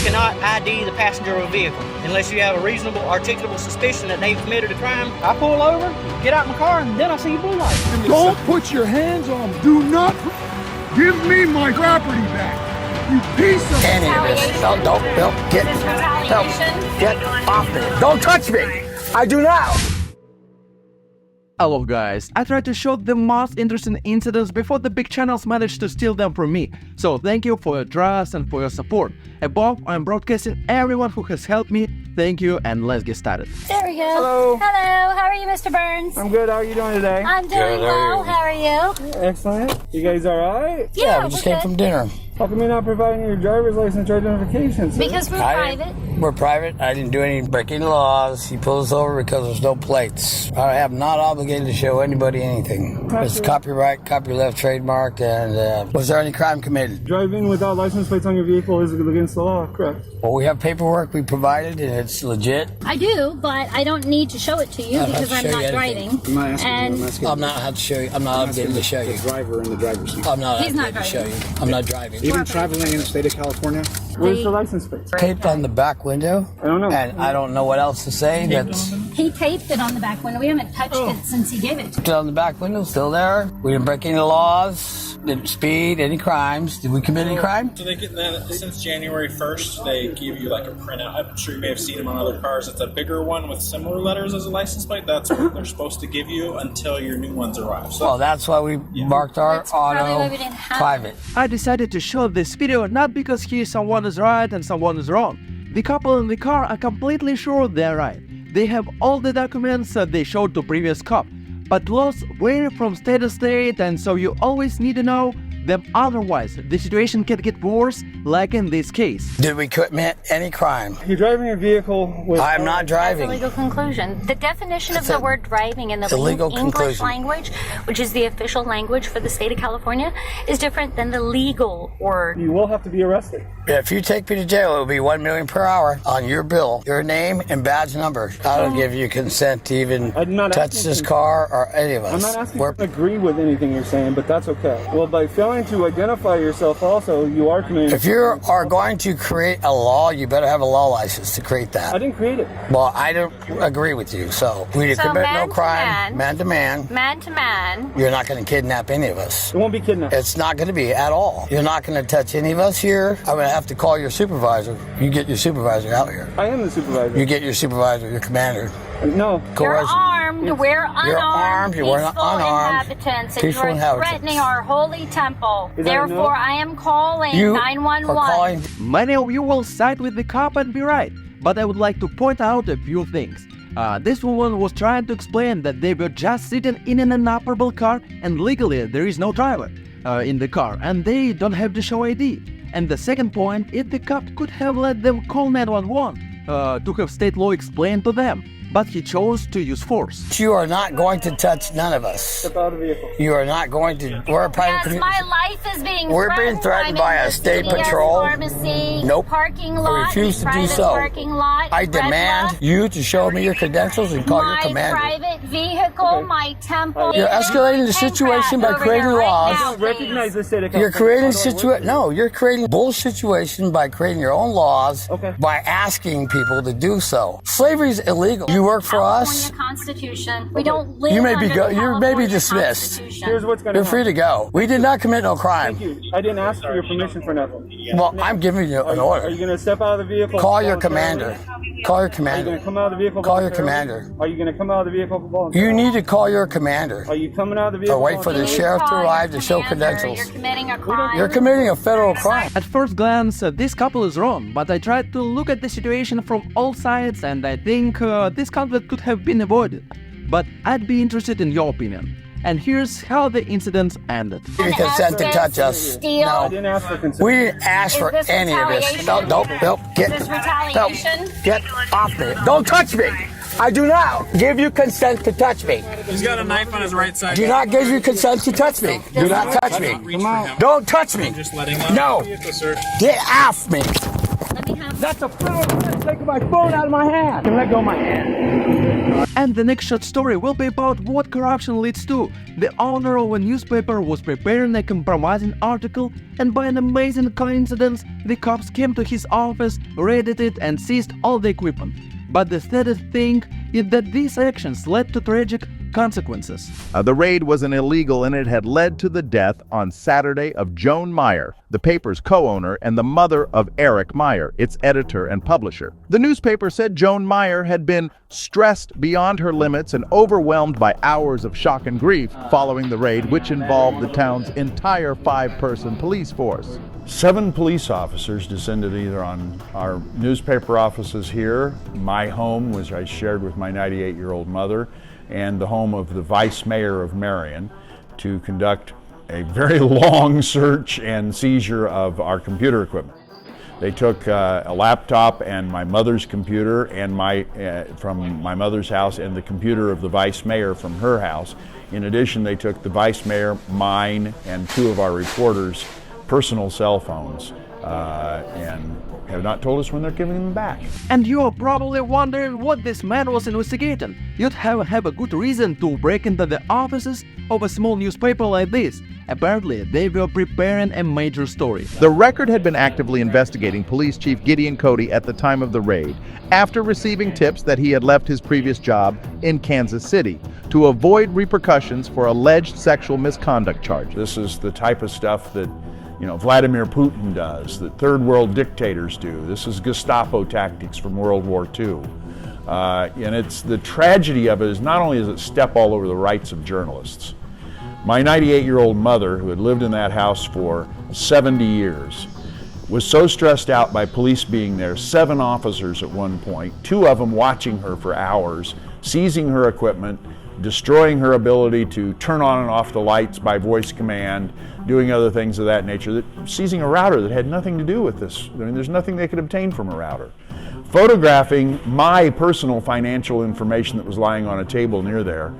cannot ID the passenger of a vehicle unless you have a reasonable, articulable suspicion that they've committed a crime. I pull over, get out my car, and then I see blue light. Don't put your hands on them. Do not give me my property back. You piece of Any of this. Don't, get off me. Don't touch me. I do now. Hello guys, I tried to show the most interesting incidents before the big channels managed to steal them from me. So thank you for your trust and for your support. Above, I'm broadcasting everyone who has helped me. Thank you, and let's get started. There we go. Hello. Hello, how are you, Mr. Burns? I'm good. How are you doing today? I'm doing well. How are you? Excellent. You guys all right? Yeah, we just came from dinner. How come you're not providing your driver's license or identification, sir? Because we're private. We're private. I didn't do any breaking laws. He pulled us over because there's no plates. I am not obligated to show anybody anything. It's copyright, copyleft, trademark, and was there any crime committed? Driving without license plates on your vehicle is against the law, correct? Well, we have paperwork we provided, and it's legit. I do, but I don't need to show it to you because I'm not driving. I'm not asking. I'm not have to show you. I'm not obligated to show you. The driver in the driver's seat. I'm not He's not obligated to show you. I'm not driving. Even traveling in the state of California? Where's the license plate? Taped on the back window. I don't know. And I don't know what else to say. That's He taped it on the back window. We haven't touched it since he gave it to us. still on the back window, still there. We didn't break any laws, didn't speed, any crimes. Did we commit any crime? So they get that since January 1st, they give you like a printout. I'm sure you may have seen them on other cars. It's a bigger one with similar letters as a license plate. That's what they're supposed to give you until your new ones arrive. So Well, that's why we marked our That's probably why auto we didn't have private. I decided to show this video not because here someone is right and someone is wrong. The couple in the car are completely sure they're right. They have all the documents that they showed to previous cop. But laws vary from state to state, and so you always need to know them, otherwise the situation can get worse, like in this case. Did we commit any crime? You're driving a vehicle with... I'm not That's a driving. legal conclusion. The definition of It's the a word driving in the illegal English conclusion. language, which is the official language for the state of California, is different than the legal word. You will have to be arrested. If you take me to jail, it will be $1 million per hour on your bill, your name and badge number. I don't give you consent to even I'm not touch asking this you- car or any of us. I'm not asking We're- you to agree with anything you're saying, but that's okay. Well, by failing to identify yourself also, you are committing... If you are going to create a law, you better have a law license to create I that. didn't create it. Well, I don't agree with you, so we didn't So commit man no to crime, man to man. Man to man. You're not going to kidnap any of us. It won't be kidnapped. It's not going to be at all. You're not going to touch any of us here. I'm going to have to call your supervisor. You get your supervisor out here. I am the supervisor. You get your supervisor, your commander. No. You're Coercion. armed. We're unarmed. You're armed, you are peaceful unarmed, inhabitants, and peaceful you are inhabitants. threatening our holy temple. Is that a no? Therefore, I am calling You 911. are calling. Many of you will side with the cop and be right, but I would like to point out a few things. This woman was trying to explain that they were just sitting in an inoperable car and legally there is no driver in the car and they don't have to show ID. And the second point is the cop could have let them call 911 to have state law explained to them, but he chose to use force. You are not going to touch none of us. Step out of the vehicle. You are not going to. We're a private Yes, community. my life is being We're threatened. being threatened I'm by in a the state CVS patrol. Pharmacy, Nope. parking I lot, refuse to do private so. parking lot. I demand you to show me your credentials and call your my commander. private vehicle, my temple. You're escalating the situation by creating laws. I don't recognize the state of You're California. creating you're creating bull situation by creating your own laws by asking people to do so. Slavery is illegal. You work for us. California Constitution. We don't live You may be under the you may be California dismissed. Constitution. Here's what's going to You're free to go. We did not commit no crime. Thank you. I didn't ask for your permission for nothing. Well, I'm giving you an Are order. you going to step out of the vehicle? Call your voluntarily? commander. Call your Are you going commander. to come out of the vehicle? Call your voluntarily? commander. Are you going to come out of the vehicle voluntarily? You need to call your commander. Are you coming out of the vehicle? Or wait for the voluntarily? sheriff to Call your arrive to show commander. credentials. You're committing a crime. You're committing a federal crime. At first glance, this couple is wrong, but I tried to look at the situation from all sides and I think this conflict could have been avoided. But I'd be interested in your opinion. And here's how the incident ended. You didn't consent to touch us. Steal. I No. didn't ask for consent. We didn't ask for this any of this. retaliation? No, get, Is this retaliation? Get off me. Don't touch me. I do not give you consent to touch me. he's got a knife on his right side. Do not give you consent to touch me. Do not touch me. Reach for him. Don't touch me. Just letting him. No. Vehicle, sir. Get off me. Let me have That's a felony offense. Taking my phone out of my hand. Let go of my hand. And the next short story will be about what corruption leads to. The owner of a newspaper was preparing a compromising article, and by an amazing coincidence, the cops came to his office, raided it, and seized all the equipment. But the saddest thing is that these actions led to tragic consequences. The raid was an illegal, and it had led to the death on Saturday of Joan Meyer, the paper's co-owner and the mother of Eric Meyer, its editor and publisher. The newspaper said Joan Meyer had been stressed beyond her limits and overwhelmed by hours of shock and grief following the raid, which involved the town's entire 5-person police force. 7 police officers descended either on our newspaper offices here, my home, which I shared with my 98-year-old mother, and the home of the vice mayor of Marion, to conduct a very long search and seizure of our computer equipment. They took a laptop and my mother's computer and from my mother's house, and the computer of the vice mayor from her house. In addition, they took the vice mayor, mine, and 2 of our reporters' personal cell phones, and have not told us when they're giving them back. And you're probably wondering what this man was investigating. You'd have a good reason to break into the offices of a small newspaper like this. Apparently, they were preparing a major story. The Record had been actively investigating Police Chief Gideon Cody at the time of the raid, after receiving tips that he had left his previous job in Kansas City to avoid repercussions for alleged sexual misconduct charges. This is the type of stuff that Vladimir Putin does, that third world dictators do. This is Gestapo tactics from World War II. And it's the tragedy of it is not only does it step all over the rights of journalists. My 98-year-old mother, who had lived in that house for 70 years, was so stressed out by police being there, 7 officers at one point, 2 of them watching her for hours, seizing her equipment, destroying her ability to turn on and off the lights by voice command, doing other things of that nature, seizing a router that had nothing to do with this. I mean, there's nothing they could obtain from a router. Photographing my personal financial information that was lying on a table near there.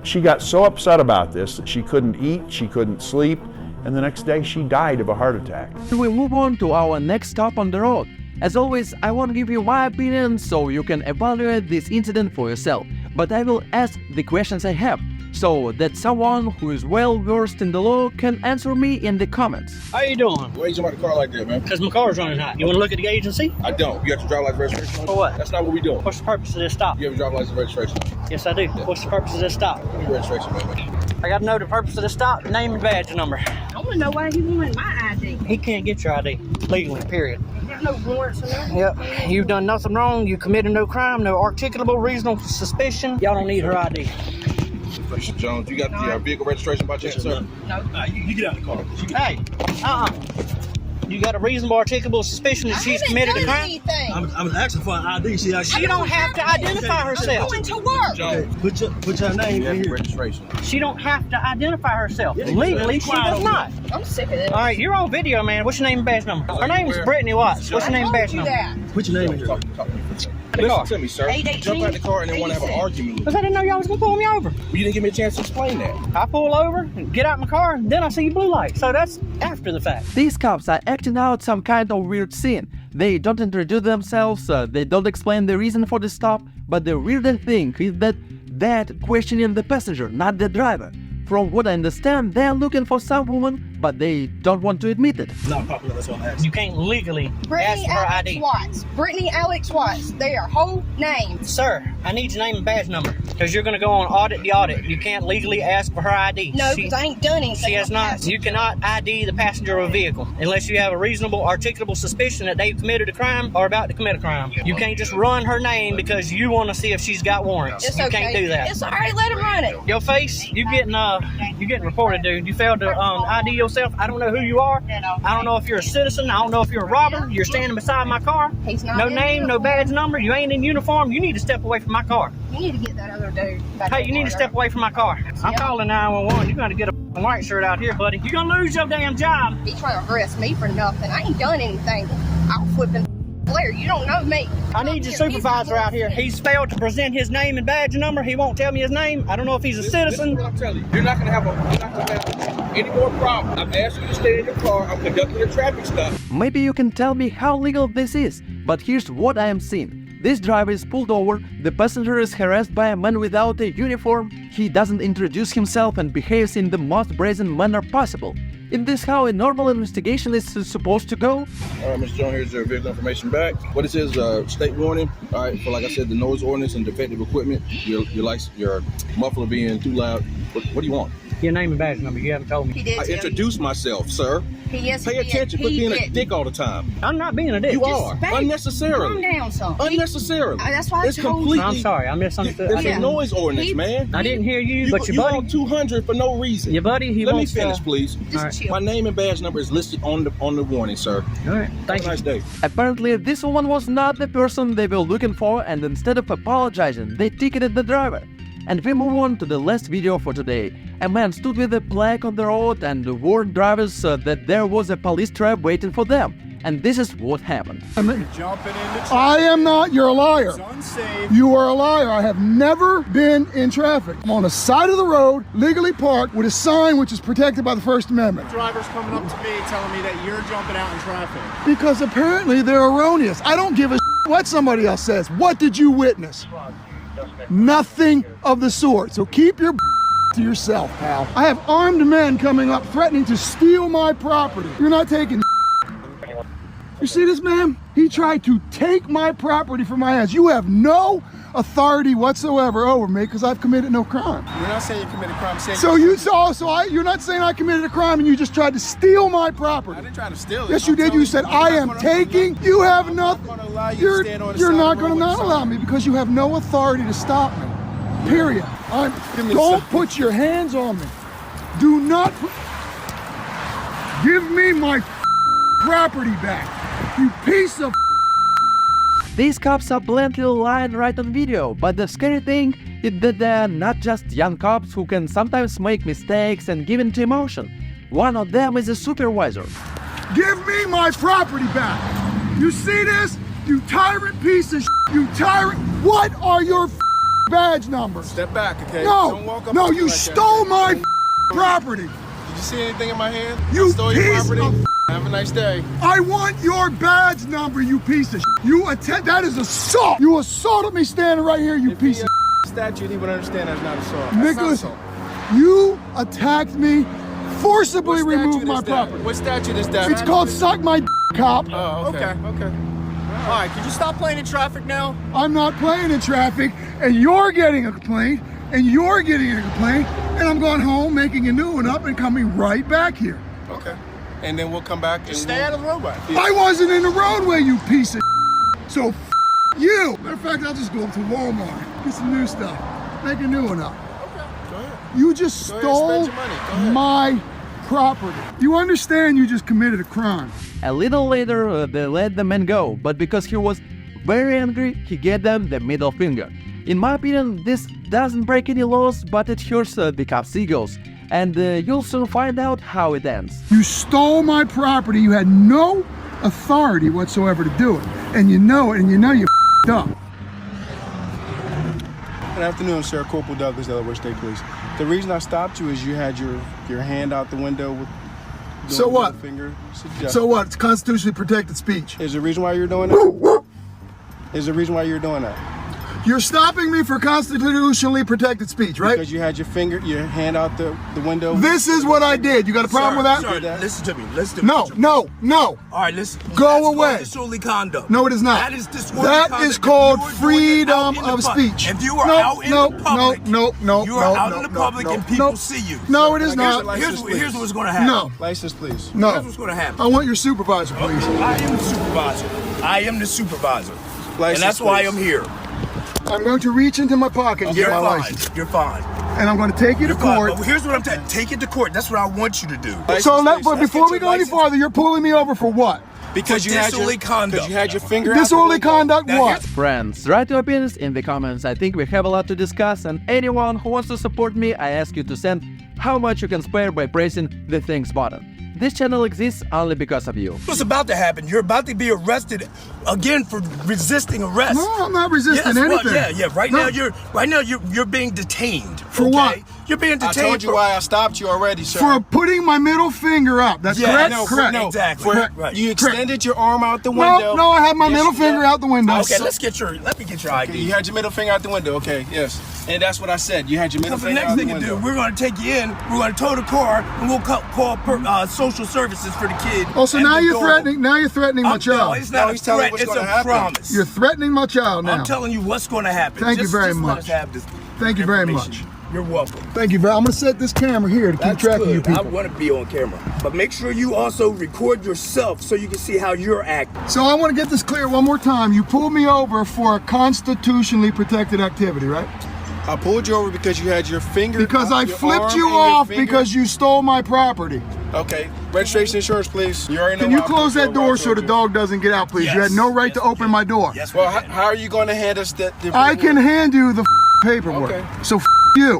She got so upset about this that she couldn't eat, she couldn't sleep, and the next day she died of a heart attack. We move on to our next stop on the road. As always, I won't give you my opinion so you can evaluate this incident for yourself, but I will ask the questions I have, so that someone who is well versed in the law can answer me in the comments. How you doing? Why you jumping out the car like that, man? Because my car's running hot. You want to look at the agency? I don't. You got your driver's license registration? For what? That's not what we doing. What's the purpose of this stop? You have your driver's license registration? Yes, I do. Yeah. What's the purpose of this stop? Your registration, man. I got to know the purpose of this stop, name and badge number. I want to know why he wanted my ID. He can't get your ID legally, period. There's no warrants or nothing. Yep. You've done nothing wrong. You committed no crime, no articulable reasonable suspicion. Y'all don't need her ID. Mr. Jones, you got the vehicle registration by chance, sir? No. You get out of the car. Hey, You got a reasonable articulable suspicion that she's committed a crime? I'm asking for an ID. She don't have to identify herself. I'm going to work. Jones, Put your name in here. registration. She don't have to identify herself. Legally, she does not. I'm sick of this. All right, you're on video, man. What's your name and badge number? Her name is Brittany Watts. What's your name and badge number? Put your name in here. Talk to me. Listen to me, sir. Jump out the car and then want to have an argument with me. Because I didn't know y'all was going to pull me over. You didn't give me a chance to explain that. I pull over, get out my car, and then I see blue light. So that's after the fact. These cops are acting out some kind of weird scene. They don't introduce themselves, they don't explain the reason for the stop, but the weirdest thing is that questioning the passenger, not the driver. From what I understand, they're looking for some woman, but they don't want to admit it. Not popular, that's what I'm asking. You can't legally Brittany ask for her Alex ID. Watts. Brittany Alex Watts. They are whole names. Sir, I need your name and badge number. Because you're going to go on audit the audit. You can't legally ask for her ID. No, because I ain't done anything. She has not. You cannot ID the passenger of a vehicle unless you have a reasonable, articulable suspicion that they've committed a crime or about to commit a crime. You can't just run her name because you want to see if she's got warrants. It's you okay. Can't do that. It's all right. Let him run it. Your face, you getting reported, dude. You failed to ID yourself. I don't know who you are. I don't know if you're a citizen. I don't know if you're a robber. You're standing beside my car. He's not no in name, no uniform. badge number. You ain't in uniform. You need to step away from my car. You need to get that other dude. Hey, you need to step away from my car. I'm calling 911. You're going to get a white shirt out here, buddy. You're going to lose your damn job. He's trying to arrest me for nothing. I ain't done anything. I'll flip and Blair. You don't know me. I need your supervisor out here. He's failed to present his name and badge number. He won't tell me his name. I don't know if he's a citizen. This is what I'm telling you. You're not going to have any more problems. I'm asking you to stay in your car. I'm conducting a traffic stop. Maybe you can tell me how legal this is, but here's what I am seeing. This driver is pulled over, the passenger is harassed by a man without a uniform, he doesn't introduce himself and behaves in the most brazen manner possible. Is this how a normal investigation is supposed to go? All right, Mr. Jones, here's your vehicle information back. What this is, state warning. All right, for like I said, the noise ordinance and defective equipment, your muffler being too loud. What do you want? Your name and badge number. You haven't told me. He did I tell introduced myself, sir. Pay attention. Quit being a dick all the time. I'm not being a dick. You are. Unnecessarily. Calm down, son. Unnecessarily. That's why I it's told completely. you. I'm sorry. I misunderstood. It's a noise ordinance, man. I didn't hear you, but your you buddy. on 200 for no reason. Your buddy, he Let me wants finish, please. Just chill. My name and badge number is listed on the warning, sir. All right. Thank Have a you. nice day. Apparently, this woman was not the person they were looking for, and instead of apologizing, they ticketed the driver. And we move on to the last video for today. A man stood with a plaque on the road and warned drivers that there was a police trap waiting for them. And this is what happened. I am not. You're a liar. You are a liar. I have never been in traffic. I'm on the side of the road, legally parked, with a sign which is protected by the First Amendment. Driver's coming up to me telling me that you're jumping out in traffic. Because apparently they're erroneous. I don't give a what somebody else says. What did you witness? Nothing of the sort. So keep your to yourself, pal. I have armed men coming up threatening to steal my property. You're not taking. You see this man? He tried to take my property from my hands. You have no authority whatsoever over me because I've committed no crime. You're not saying you committed a crime. You're not saying I committed a crime and you just tried to steal my property. I didn't try to steal it. Yes, you did. You said I am taking. You have nothing. You're not going to not allow me because you have no authority to stop me. Period. Don't put your hands on me. Do not. Give me my property back. You piece of. These cops are blatantly lying right on video, but the scary thing is that they're not just young cops who can sometimes make mistakes and give into emotion. One of them is a supervisor. Give me my property back. You see this? You tyrant piece of You tyrant. What are your badge numbers? Step back, okay? No, Don't walk up no, to me you like stole that. my property. Did you see anything in my hand? You stole your piece property? of. Have a nice day. I want your badge number, you piece of. That is assault. You assaulted me standing right here, you piece of. Statute, he would understand that's not assault. Nicholas, not assault. you attacked me, forcibly removed my What statute is that? property. What statute is that? It's called suck my cop. Oh, okay. All right, could you stop playing in traffic now? I'm not playing in traffic, and you're getting a complaint, and you're getting a complaint, and I'm going home, making a new one up, and coming right back here. Okay. And then we'll come back and stay out of the roadway. I wasn't in the roadway, you piece of. So you. Matter of fact, I'll just go to Walmart, get some new stuff, make a new one up. Okay, go ahead. You just stole my property. You understand you just committed a crime. A little later, they let the man go, but because he was very angry, he gave them the middle finger. In my opinion, this doesn't break any laws, but it hurts the cops' egos. And you'll soon find out how it ends. You stole my property. You had no authority whatsoever to do it. And you know it, and you know you f***ed up. Good afternoon, sir. Corporal Douglas, Delaware State Police. The reason I stopped you is you had your hand out the window with So what? Finger. So what? It's constitutionally protected speech. Is there a reason why you're doing that? Is there a reason why you're doing that? You're stopping me for constitutionally protected speech, right? Because you had your hand out the window. This is what I did. You got a problem with that? Sir, listen to me. Listen to me. No. All right, listen. Go away. Disorderly conduct. No, it is not. That is disorderly That conduct. is called freedom of speech. If you are out in the public, no, you are out in the public and people see you. No, it is not. Here's what's going to happen. No. License, please. No. Here's what's going to happen. I want your supervisor, please. I am the supervisor. I am the supervisor. License, and that's why please. I'm here. I'm going to reach into my pocket and get my license. You're fine. And I'm going to take you to court. But here's what I'm telling you. Take it to court. That's what I want you to do. But before we go any farther, you're pulling me over for what? Because you had your finger out. Disorderly conduct what? Friends, write your opinions in the comments. I think we have a lot to discuss, and anyone who wants to support me, I ask you to send how much you can spare by pressing the thanks button. This channel exists only because of you. What's about to happen? You're about to be arrested again for resisting arrest. No, I'm not resisting anything. Well, yeah. Right now you're being detained. For what? You're being I detained. told you why I stopped you already, sir. For putting my middle finger up. That's Yeah, correct? no, Correct. no, exactly. For- Right. You extended your arm out the window. No, I had my Yes, middle you finger did. out the window. Okay, let me get your ID. Okay, you had your middle finger out the window. Okay, yes. And that's what I said. You had your middle Because the finger next out thing the you do, window. we're going to take you in, we're going to tow the car, and we'll call social services for the kid. Oh, so and now the you're dog. threatening. Now you're threatening my No, child. it's not No, a he's telling threat, what's it's gonna a happen. promise. You're threatening my child now. I'm telling you what's going to happen. Thank you very Just let much. us have this Thank you very information. much. You're welcome. Thank you very much. I'm going to set this camera here to keep That's track good. of you people. I want to be on camera. But make sure you also record yourself so you can see how you're acting. So I want to get this clear one more time. You pulled me over for a constitutionally protected activity, right? I pulled you over because you had your finger. Because out I your flipped arm you and your off finger. because you stole my property. Okay, registration insurance, please. You already know. Can you why I close pulled that over. door I so told the you. dog doesn't get out, please? You had no right to open my door. Yes, Well, how are you going to hand us that? I can hand you the paperwork. Okay. So you.